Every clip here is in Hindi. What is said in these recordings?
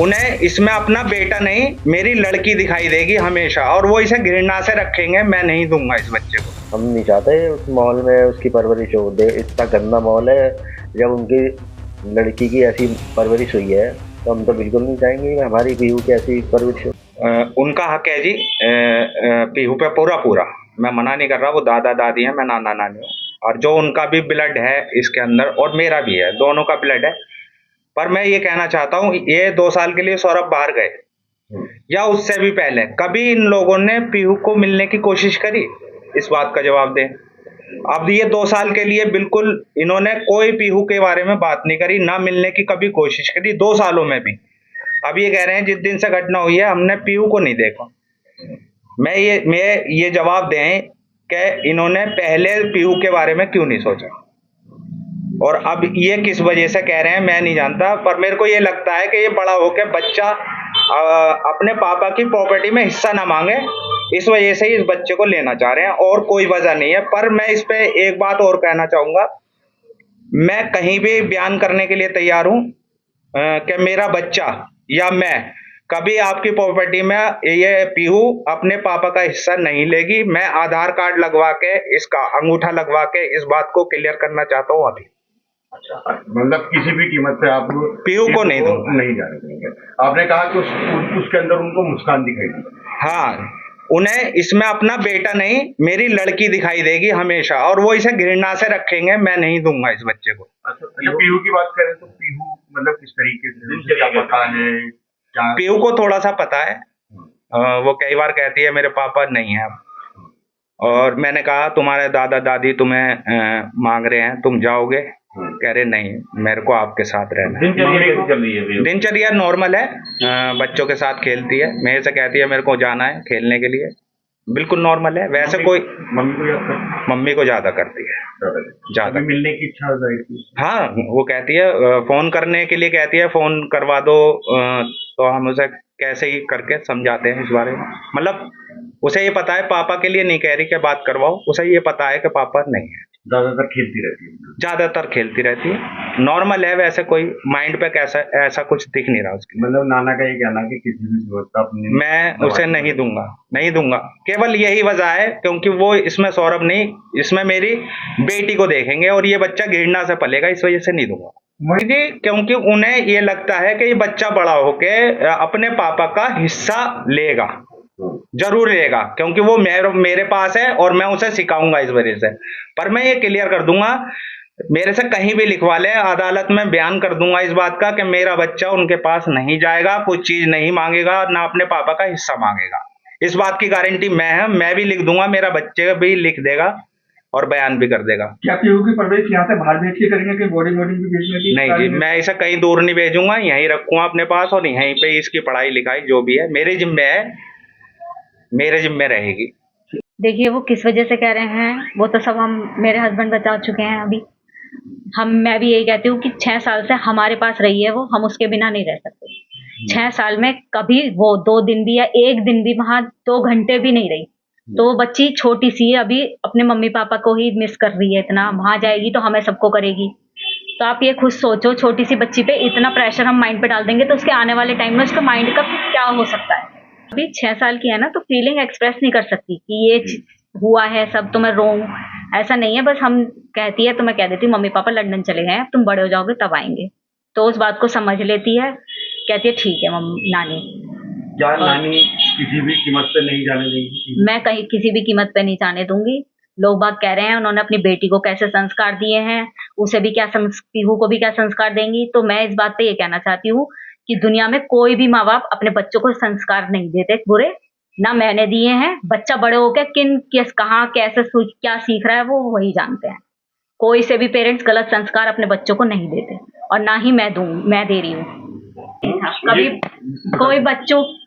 उन्हें इसमें अपना बेटा नहीं, मेरी लड़की दिखाई देगी हमेशा, और वो इसे घृणा से रखेंगे। मैं नहीं दूंगा इस बच्चे को। हम नहीं चाहते उस माहौल में उसकी परवरिश हो। इतना गंदा माहौल है। जब उनकी लड़की की ऐसी परवरिश हुई है तो हम तो बिल्कुल नहीं चाहेंगे कि हमारी पीहू की ऐसी परवरिश हो। उनका हक है जी पीहू पे पूरा पूरा। मैं मना नहीं कर रहा, वो दादा दादी है, मैं नाना नानी हूँ, और जो उनका भी ब्लड है इसके अंदर और मेरा भी है, दोनों का ब्लड है। पर मैं ये कहना चाहता हूँ, ये 2 साल के लिए सौरभ बाहर गए या उससे भी पहले कभी इन लोगों ने पीहू को मिलने की कोशिश करी? इस बात का जवाब दें। अब ये 2 साल के लिए बिल्कुल इन्होंने कोई पीहू के बारे में बात नहीं करी, ना मिलने की कभी कोशिश करी 2 सालों में भी। अब ये कह रहे हैं जिस दिन से घटना हुई है हमने पीहू को नहीं देखा। मैं ये जवाब दें कि इन्होंने पहले पीहू के बारे में क्यों नहीं सोचा, और अब ये किस वजह से कह रहे हैं मैं नहीं जानता। पर मेरे को ये लगता है कि ये बड़ा होकर बच्चा अपने पापा की प्रॉपर्टी में हिस्सा ना मांगे, इस वजह से इस बच्चे को लेना चाह रहे हैं, और कोई वजह नहीं है। पर मैं इस पे एक बात और कहना चाहूंगा, मैं कहीं भी बयान करने के लिए तैयार हूं कि मेरा बच्चा या मैं कभी आपकी प्रॉपर्टी में ये पीहू अपने पापा का हिस्सा नहीं लेगी। मैं आधार कार्ड लगवा के, इसका अंगूठा लगवा के इस बात को क्लियर करना चाहता हूँ अभी। अच्छा, मतलब किसी भी कीमत पे आप पीहू को नहीं जाने देंगे। आपने कहा कि उसके अंदर उनको मुस्कान दिखाई दी। हाँ, उन्हें इसमें अपना बेटा नहीं, मेरी लड़की दिखाई देगी हमेशा, और वो इसे घृणा से रखेंगे। मैं नहीं दूंगा इस बच्चे को। अच्छा, पीहू की बात करें तो पीहू मतलब किस तरीके से क्या पता है? पीहू को थोड़ा सा पता है। वो कई बार कहती है मेरे पापा नहीं है अब, और मैंने कहा तुम्हारे दादा दादी तुम्हें मांग रहे हैं, तुम जाओगे? कह रहे नहीं, मेरे को आपके साथ रहना है। दिनचर्या कैसी चल रही है? दिनचर्या नॉर्मल है, बच्चों के साथ खेलती है, मेरे से कहती है मेरे को जाना है खेलने के लिए, बिल्कुल नॉर्मल है। वैसे कोई मम्मी को ज्यादा करती है, ज्यादा मिलने की इच्छा हो जाएगी। हाँ, वो कहती है फोन करने के लिए कहती है, फोन करवा दो, तो हम उसे कैसे ही करके समझाते हैं इस बारे में। मतलब उसे ये पता है, पापा के लिए नहीं कह रही कि बात करवाओ, उसे ये पता है कि पापा नहीं है। ज्यादातर खेलती रहती है। ज्यादातर खेलती रहती है, नॉर्मल है। वैसे कोई माइंड पे कैसा ऐसा कुछ दिख नहीं रहा उसकी। मतलब नाना का ये कहना कि किसी भी व्यवस्था अपनी मैं उसे नहीं दूंगा, नहीं दूंगा। केवल यही वजह है क्योंकि वो इसमें सौरभ नहीं, इसमें मेरी बेटी को देखेंगे, और ये बच्चा घृणा से पलेगा, इस वजह से नहीं दूंगा मुझे। क्योंकि उन्हें ये लगता है कि ये बच्चा बड़ा होके अपने पापा का हिस्सा लेगा, जरूर लेगा, क्योंकि वो मेरे पास है और मैं उसे सिखाऊंगा इस वजह से। पर मैं ये क्लियर कर दूंगा, मेरे से कहीं भी लिखवा ले, अदालत में बयान कर दूंगा इस बात का कि मेरा बच्चा उनके पास नहीं जाएगा, कुछ चीज नहीं मांगेगा, ना अपने पापा का हिस्सा मांगेगा। इस बात की गारंटी मैं भी लिख दूंगा, मेरा बच्चे भी लिख देगा और बयान भी कर देगा। क्या पीहू की परवरिश यहाँ से बाहर भेज के करेंगे कि बोर्डिंग भी भेजने की? नहीं जी, मैं इसे कहीं दूर नहीं भेजूंगा, यहीं रखूंगा अपने पास, और यहीं पे इसकी पढ़ाई लिखाई जो भी है मेरे जिम्मे है, मेरे जिम्मे रहेगी। देखिए, वो किस वजह से कह रहे हैं वो तो सब हम मेरे हस्बैंड बता चुके हैं अभी। मैं भी यही कहती हूँ कि 6 साल से हमारे पास रही है वो, हम उसके बिना नहीं रह सकते। 6 साल में कभी वो 2 दिन भी या 1 दिन भी वहां 2 घंटे भी नहीं रही। तो वो बच्ची छोटी सी है, अभी अपने मम्मी पापा को ही मिस कर रही है इतना। वहां जाएगी तो हमें सबको करेगी। तो आप ये खुद सोचो, छोटी सी बच्ची पे इतना प्रेशर हम माइंड पे डाल देंगे तो उसके आने वाले टाइम में उसका माइंड का क्या हो सकता है। अभी 6 साल की है ना, तो फीलिंग एक्सप्रेस नहीं कर सकती कि ये हुआ है सब तो मैं रोऊं, ऐसा नहीं है। बस हम कहती है तो मैं कह देती हूँ मम्मी पापा लंदन चले गए हैं, तुम बड़े हो जाओगे तब आएंगे, तो उस बात को समझ लेती है, कहती है ठीक है मम्मी नानी। क्या नानी किसी भी कीमत पे नहीं जाने देंगी? मैं कहीं किसी भी कीमत पे नहीं जाने दूंगी। लोग बात कह रहे हैं उन्होंने अपनी बेटी को कैसे संस्कार दिए हैं, उसे भी क्या पीहू को भी क्या संस्कार देंगी। तो मैं इस बात पे ये कहना चाहती हूँ कि दुनिया में कोई भी माँ बाप अपने बच्चों को संस्कार नहीं देते बुरे, ना मैंने दिए हैं। बच्चा बड़े होकर कहाँ कैसे क्या सीख रहा है वो वही जानते हैं। कोई से भी पेरेंट्स गलत संस्कार अपने बच्चों को नहीं देते, और ना ही मैं दे रही हूँ। कभी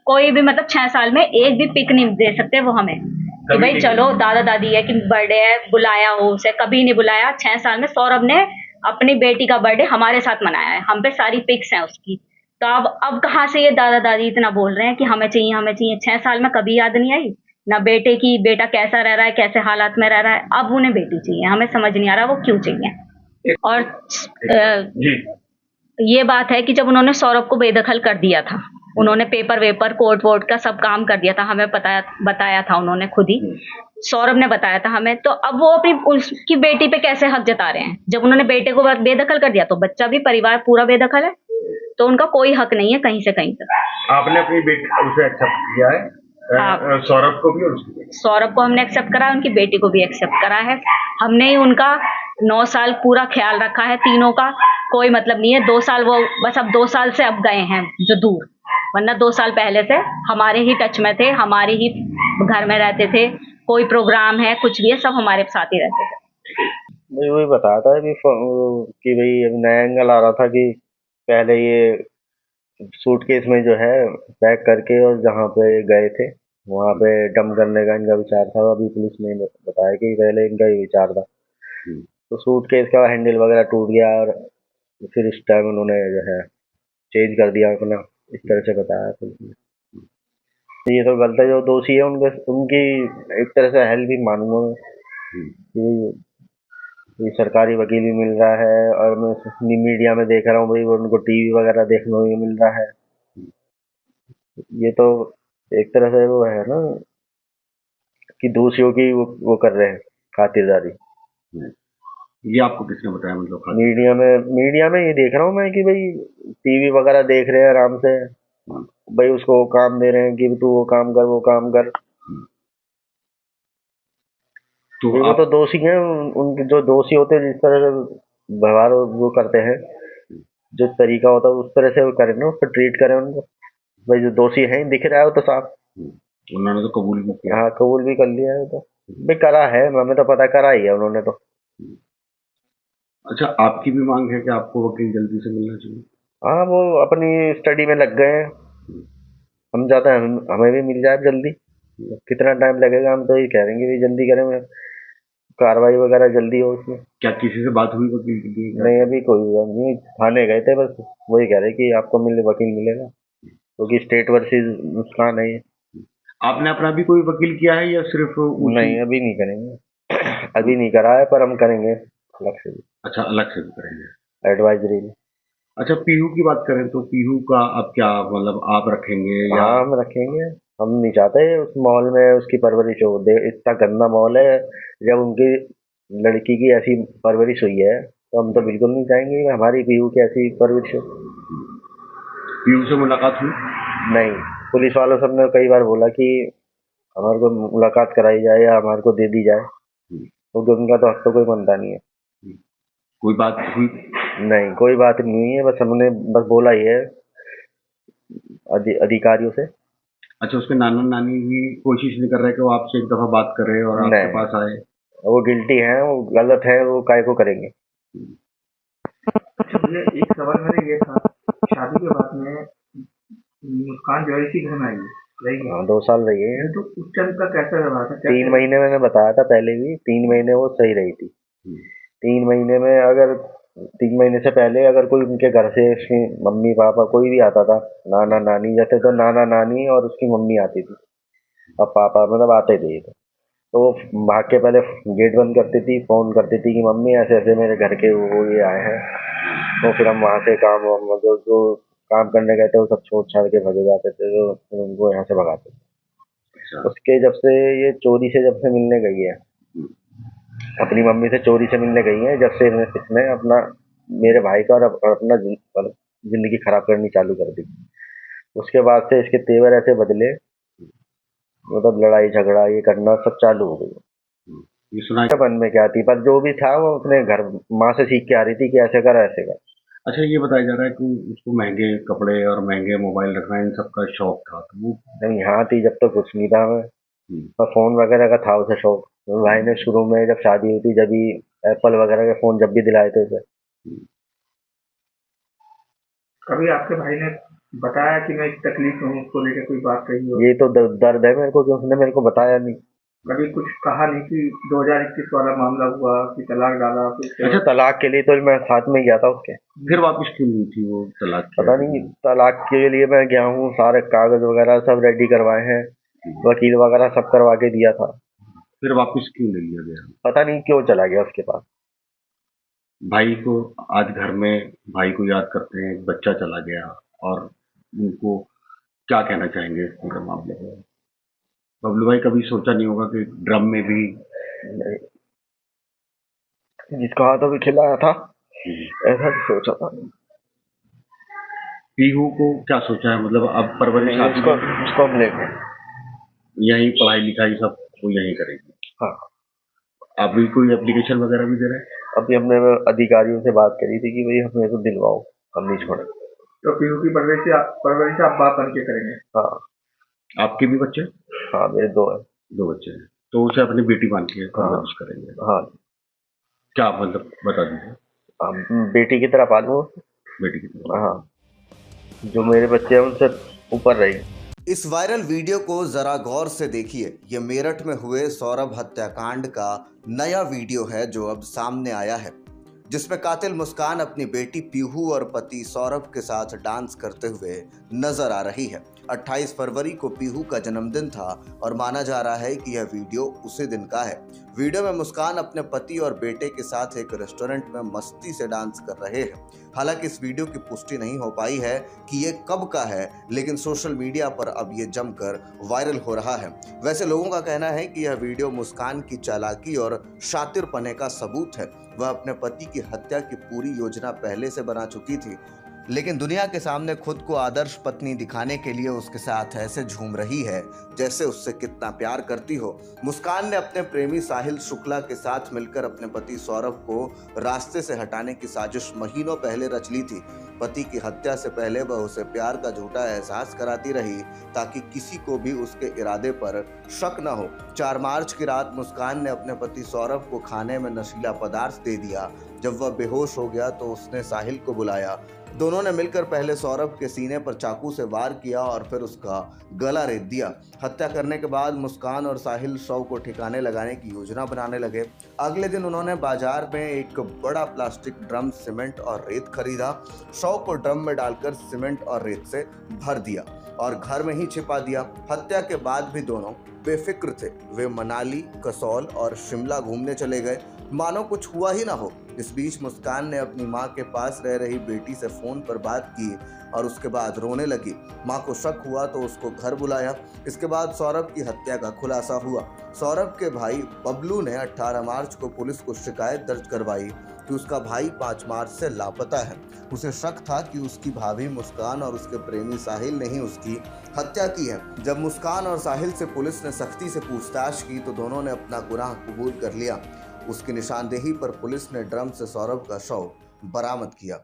कोई भी मतलब 6 साल में एक भी पिक नहीं दे सकते वो हमें कि भाई चलो दादा दादी है कि बर्थडे है बुलाया हो उसे, कभी नहीं बुलाया। 6 साल में सौरभ ने अपनी बेटी का बर्थडे हमारे साथ मनाया है, हम पे सारी पिक्स हैं उसकी। तो अब कहाँ से ये दादा दादी इतना बोल रहे हैं कि हमें चाहिए हमें चाहिए। 6 साल में कभी याद नहीं आई ना बेटे की, बेटा कैसा रह रहा है, कैसे हालात में रह रहा है। अब उन्हें बेटी चाहिए, हमें समझ नहीं आ रहा वो क्यों चाहिए। और ये बात है कि जब उन्होंने सौरभ को बेदखल कर दिया था, उन्होंने पेपर वेपर कोर्ट वोर्ट का सब काम कर दिया था, हमें बताया था उन्होंने खुद ही, सौरभ ने बताया था हमें। तो अब वो अपनी उसकी बेटी पे कैसे हक जता रहे हैं? जब उन्होंने बेटे को बेदखल कर दिया तो बच्चा भी, परिवार पूरा बेदखल है, तो उनका कोई हक नहीं है कहीं से कहीं तक। आपने अपनी बेटी उसे एक्सेप्ट किया है, हाँ। सौरभ को भी और उसकी बेटी? सौरभ को हमने एक्सेप्ट करा है, उनकी बेटी को भी एक्सेप्ट करा है। हमने ही उनका 9 साल पूरा ख्याल रखा है, तीनों का कोई मतलब नहीं है। 2 साल वो बस, अब 2 साल से अब गए हैं जो दूर, वरना 2 साल पहले से हमारे ही टच में थे, हमारे ही घर में रहते थे। कोई प्रोग्राम है, कुछ भी है, सब हमारे साथ ही रहते थे। मैं वही बताया था कि भाई अभी नया एंगल आ रहा था कि पहले ये सूटकेस में जो है पैक करके और जहाँ पे गए थे वहाँ पे डंप करने का इनका विचार था। अभी पुलिस ने बताया कि पहले इनका ये विचार था, तो सूटकेस का हैंडल वगैरह टूट गया और फिर इस टाइम उन्होंने जो है चेंज कर दिया अपना, इस तरह से बताया पुलिस ने। तो ये तो गलत है, जो दोषी है उनके उनकी एक तरह से हेल्प भी मानूंगा मैं कि ये सरकारी वकील भी मिल रहा है और मैं मीडिया में देख रहा हूँ भाई, उनको टीवी वगैरह देखने को भी मिल रहा है। ये तो एक तरह से वो है ना कि दोषियों की वो कर रहे हैं खातिरदारी। ये आपको किसने बताया, मतलब मीडिया में ये देख रहा हूँ मैं कि भाई टीवी वगैरह देख रहे हैं आराम से, भाई उसको वो काम दे रहे हैं कि तू वो काम कर, वो काम कर। तो वो तो दोषी हैं, उनके जो दोषी होते हैं जिस तरह से व्यवहार वो करते हैं, जो तरीका होता है उस तरह से वो करें ना, उसको ट्रीट करें उनको। भाई जो दोषी हैं दिख रहा है वो तो साफ, उन्होंने तो कबूल भी किया। हाँ कबूल भी कर लिया है वो तो, भाई करा है, हमें तो पता करा ही है उन्होंने तो। अच्छा, आपकी भी मांग है कि आपको वकील जल्दी से मिलना चाहिए? हाँ वो अपनी स्टडी में लग गए हैं, हम चाहते हैं हमें भी मिल जाए जल्दी। कितना टाइम लगेगा, हम तो ये कह रहे हैं कि जल्दी करें, कार्रवाई वगैरह जल्दी हो उसमें। क्या किसी से बात हुई वकील के लिए? नहीं अभी कोई हुआ नहीं, थाने गए थे बस, वही कह रहे कि आपको वकील मिलेगा क्योंकि स्टेट वर्सेस मुस्कान है ये। आपने अपना भी कोई वकील किया है या सिर्फ नहीं अभी नहीं करेंगे, अभी नहीं करा है, पर हम करेंगे अलग से भी। अच्छा, अलग से भी करेंगे एडवाइजरी में। अच्छा, पीहू की बात करें तो पीहू का अब क्या, मतलब आप रखेंगे या? हाँ हम रखेंगे, हम नहीं चाहते उस माहौल में उसकी परवरिश हो। इतना गंदा माहौल है, जब उनकी लड़की की ऐसी परवरिश हुई है तो हम तो बिल्कुल नहीं चाहेंगे कि हमारी पीहू की ऐसी परवरिश हो। पीहू से मुलाकात हुई? नहीं, पुलिस वालों सबने कई बार बोला कि हमारे को मुलाकात कराई जाए या हमारे को दे दी जाए, क्योंकि उनका तो हक तो कोई बनता नहीं है। कोई बात हुई? नहीं कोई बात नहीं हुई है, बस हमने बस बोला ही है अधिकारियों से। अच्छा, उसके नाना नानी भी कोशिश नहीं कर रहे कि वो आपसे एक दफा बात करे और आपके नहीं, पास आए? वो गिल्टी हैं, वो गलत है, वो काय को करेंगे। अच्छा, मुझे एक सवाल मेरा ये था, शादी के बाद में मुस्कान जो है इसी घर में आई रहेगी? हाँ 2 साल रही है। तो उस टाइम का कैसा व्यवहार था? 3 महीने मैंने बताया था पहले भी, 3 महीने वो सही रही थी। 3 महीने में अगर 3 महीने से पहले अगर कोई उनके घर से उसकी मम्मी पापा कोई भी आता था, नाना नानी, जैसे तो नाना नानी और उसकी मम्मी आती थी और पापा मतलब आते थे, तो वो भाग के पहले गेट बंद करती थी, फोन करती थी कि मम्मी ऐसे ऐसे मेरे घर के वो ये आए हैं। तो फिर हम वहाँ से काम जो काम करने गए थे वो सब छोड़ छाड़ के भगे जाते थे, तो फिर उनको यहाँ से भगाते थे। उसके जब से ये चोरी से जब से मिलने गई है, अपनी मम्मी से चोरी से मिलने गई है, जब से इसने अपना मेरे भाई का और अपना जिंदगी खराब करनी चालू कर दी। उसके बाद से इसके तेवर ऐसे बदले, मतलब लड़ाई झगड़ा ये करना सब चालू हो गई। ये सुना? मन में क्या थी, पर जो भी था वो अपने घर माँ से सीख के आ रही थी कि ऐसे कर ऐसे कर। अच्छा, ये बताया जा रहा है कि उसको महंगे कपड़े और महंगे मोबाइल रखना इन सब का शौक था, तो वो नहीं यहाँ थी जब तक कुछ नहीं था हमें, पर फोन वगैरह का था उसे शौक। भाई ने शुरू में जब शादी हुई थी, जब भी एप्पल वगैरह के फोन जब भी दिलाए थे उसे। कभी आपके भाई ने बताया कि मैं इस तकलीफ में हूँ, उसको लेकर कोई बात कही हो? ये तो दर्द है मेरे को कि उसने मेरे को बताया नहीं। कभी कुछ कहा नहीं कि 2021 वाला मामला हुआ कि तलाक डाला? अच्छा, तलाक के लिए तो मैं साथ में गया था उसके। फिर वापस क्यों नहीं थी वो तलाक? पता नहीं, तलाक के लिए मैं गया हूँ, सारे कागज वगैरह सब रेडी करवाए हैं, वकील वगैरह सब करवा के दिया था। फिर वापस क्यों ले लिया गया? पता नहीं क्यों चला गया उसके पास। भाई को आज घर में भाई को याद करते हैं, एक बच्चा चला गया, और उनको क्या कहना चाहेंगे इस पूरे मामले में? बबलू भाई, कभी सोचा नहीं होगा कि ड्रम में भी जिसका हाथ अभी खिलाया था ऐसा भी सोचा था। पीहू को क्या सोचा है, मतलब अब परवरिश नहीं, उसको हम लेंगे। यहीं पढ़ाई लिखाई सब वो यहीं करेगी? हाँ, अभी कोई एप्लीकेशन वगैरह भी दे रहे हैं? अभी हमने अधिकारियों से बात करी थी कि भाई हमें तो दिलवाओ, हम नहीं छोड़ेंगे। तो पीहू की परवरिश आप बाप बन के करेंगे? हाँ आपके भी बच्चे? हाँ, मेरे 2 हैं। 2 बच्चे हैं, तो उसे अपनी बेटी मान के परवरिश करेंगे? हाँ, क्या मतलब बता दीजिए। हम बेटी की तरह पालूं। बेटी की तरह? हाँ, जो मेरे बच्चे हैं उनसे ऊपर रही। इस वायरल वीडियो को जरा गौर से देखिए। ये मेरठ में हुए सौरभ हत्याकांड का नया वीडियो है जो अब सामने आया है, जिसमें कातिल मुस्कान अपनी बेटी पीहू और पति सौरभ के साथ डांस करते हुए नजर आ रही है। 28 फरवरी को पीहू का जन्मदिन था और माना जा रहा है कि यह वीडियो उसी दिन का है। वीडियो में मुस्कान अपने पति और बेटे के साथ एक रेस्टोरेंट में मस्ती से डांस कर रहे हैं। हालांकि इस वीडियो की पुष्टि नहीं हो पाई है कि ये कब का है, लेकिन सोशल मीडिया पर अब ये जमकर वायरल हो रहा है। वैसे लोगों का कहना है कि यह वीडियो मुस्कान की चालाकी और शातिरपने का सबूत है। वह अपने पति की हत्या की पूरी योजना पहले से बना चुकी थी, लेकिन दुनिया के सामने खुद को आदर्श पत्नी दिखाने के लिए उसके साथ ऐसे झूम रही है जैसे उससे कितना प्यार करती हो। मुस्कान ने अपने प्रेमी साहिल शुक्ला के साथ मिलकर अपने पति सौरभ को रास्ते से हटाने की साजिश महीनों पहले रच ली थी। पति की हत्या से पहले वह उसे प्यार का झूठा एहसास कराती रही ताकि किसी को भी उसके इरादे पर शक न हो। 4 मार्च की रात मुस्कान ने अपने पति सौरभ को खाने में नशीला पदार्थ दे दिया। जब वह बेहोश हो गया तो उसने साहिल को बुलाया। दोनों ने मिलकर पहले सौरभ के सीने पर चाकू से वार किया और फिर उसका गला रेत दिया। हत्या करने के बाद मुस्कान और साहिल शव को ठिकाने लगाने की योजना बनाने लगे। अगले दिन उन्होंने बाजार में एक बड़ा प्लास्टिक ड्रम सीमेंट और रेत खरीदा। शव को ड्रम में डालकर सीमेंट और रेत से भर दिया और घर में ही छिपा दिया। हत्या के बाद भी दोनों बेफिक्र थे। वे मनाली, कसौल और शिमला घूमने चले गए, मानो कुछ हुआ ही ना हो। इस बीच मुस्कान ने अपनी मां के पास रह रही बेटी से फोन पर बात की और उसके बाद रोने लगी। मां को शक हुआ तो उसको घर बुलाया। इसके बाद सौरभ की हत्या का खुलासा हुआ। सौरभ के भाई बबलू ने 18 मार्च को पुलिस को शिकायत दर्ज करवाई कि उसका भाई 5 मार्च से लापता है। उसे शक था कि उसकी भाभी मुस्कान और उसके प्रेमी साहिल ने ही उसकी हत्या की है। जब मुस्कान और साहिल से पुलिस ने सख्ती से पूछताछ की तो दोनों ने अपना गुनाह कबूल कर लिया। उसकी निशानदेही पर पुलिस ने ड्रम से सौरभ का शव बरामद किया।